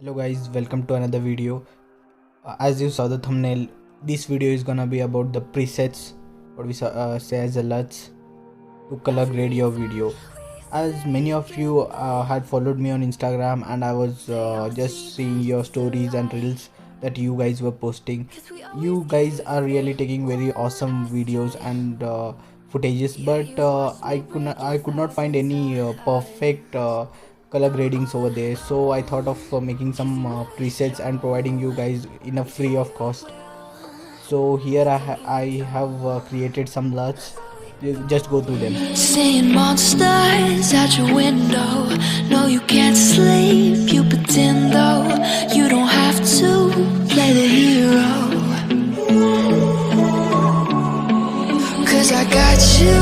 Hello guys, welcome to another video. As you saw the thumbnail, this video is gonna be about the presets, what we say as the LUTs, to color grade your video. As many of you had followed me on Instagram, and I was just seeing your stories and reels that you guys were posting. You guys are really taking very awesome videos and footages, but I could not find any perfect color gradings over there. So I thought of making some presets and providing you guys in a free of cost. So here I have created some LUTs. Just go through them. Seeing monsters out your window. No, you can't sleep, you pretend though. You don't have to play the hero. Cause I got you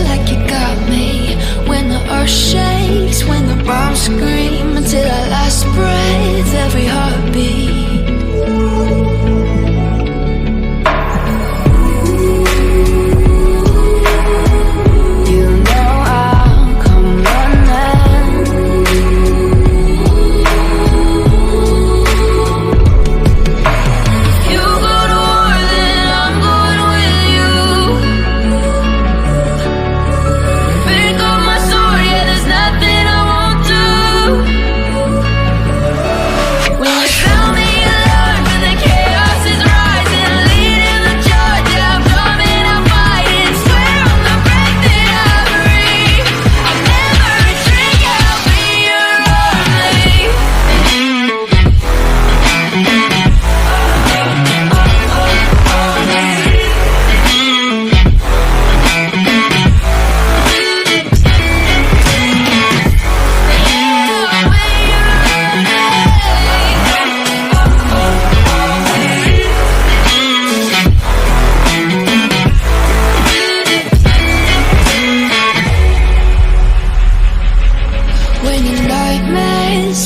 like you got me. When the earth shakes, when the bombs scream, until our last breath, every heartbeat.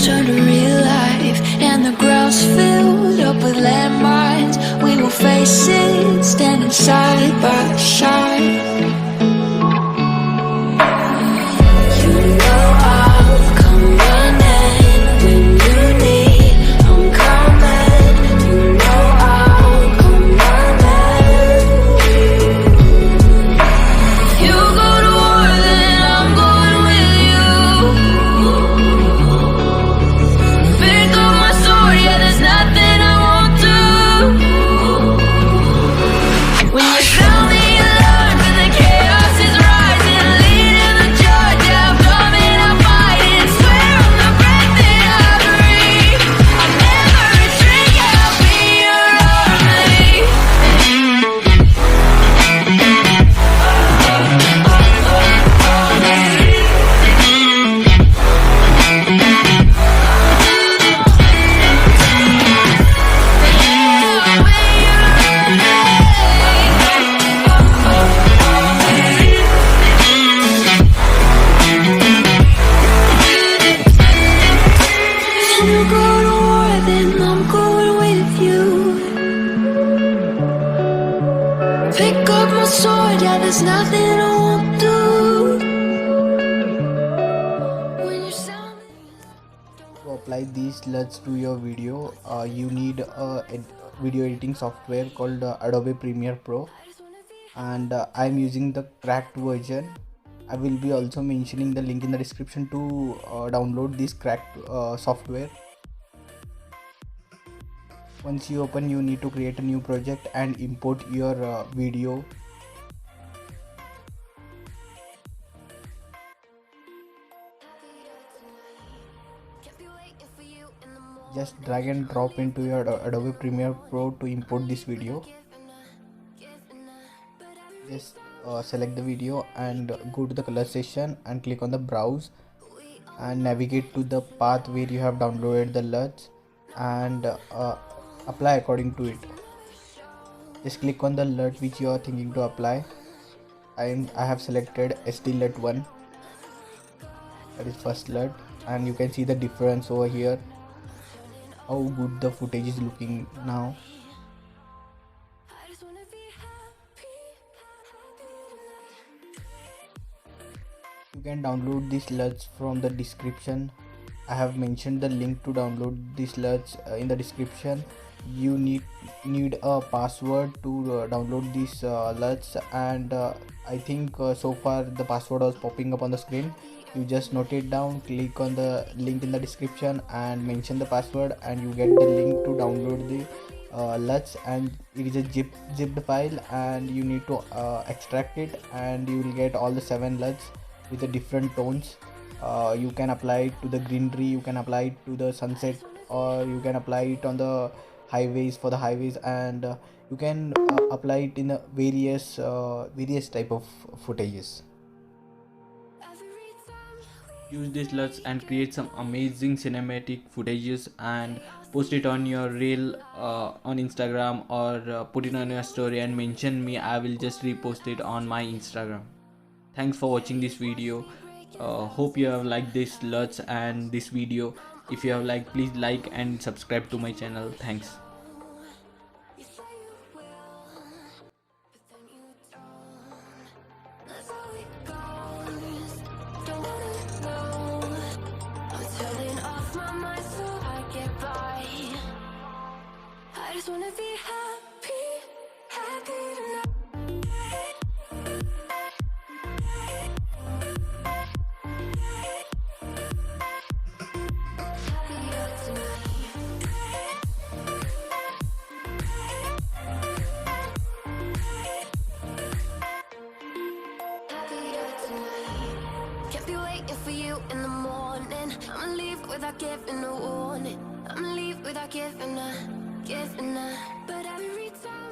Turn to real life, and the ground's filled up with landmines. We will face it, standing side by side. You know I'll come running when you need. I'm coming. You know I'll come running. You go to war, then I'm going with you. Pick up my sword, yeah, there's nothing I won't do. To apply these LUTs to your video, you need a video editing software called Adobe Premiere Pro, and I'm using the cracked version. I will be also mentioning the link in the description to download this cracked software. Once you open, you need to create a new project and import your video. Just drag and drop into your Adobe Premiere Pro to import this video. Just select the video and go to the color session and click on the browse and navigate to the path where you have downloaded the LUTs and apply according to it. Just click on the LUT which you are thinking to apply. I have selected SD LUT 1, that is first LUT, and you can see the difference over here, how good the footage is looking now. You can download these LUTs from the description I have mentioned the link to download this Luts in the description. You need a password to download this Luts, and I think so far the password was popping up on the screen. You just note it down, click on the link in the description and mention the password, and you get the link to download the Luts. And it is a zipped file, and you need to extract it, and you will get all the 7 Luts with the different tones. You can apply it to the greenery, you can apply it to the sunset, or you can apply it on the highways for the highways, and you can apply it in various type of footages. Use these LUTs and create some amazing cinematic footages and post it on your reel on Instagram, or put it on your story and mention me. I will just repost it on my Instagram. Thanks for watching this video. Hope you have liked this LUTs and this video. If you have liked, please like and subscribe to my channel. Thanks. I just wanna be happy, happy tonight. Happier tonight. Happier tonight. Can't be waiting for you in the morning. I'ma leave without giving a warning. I'ma leave without giving a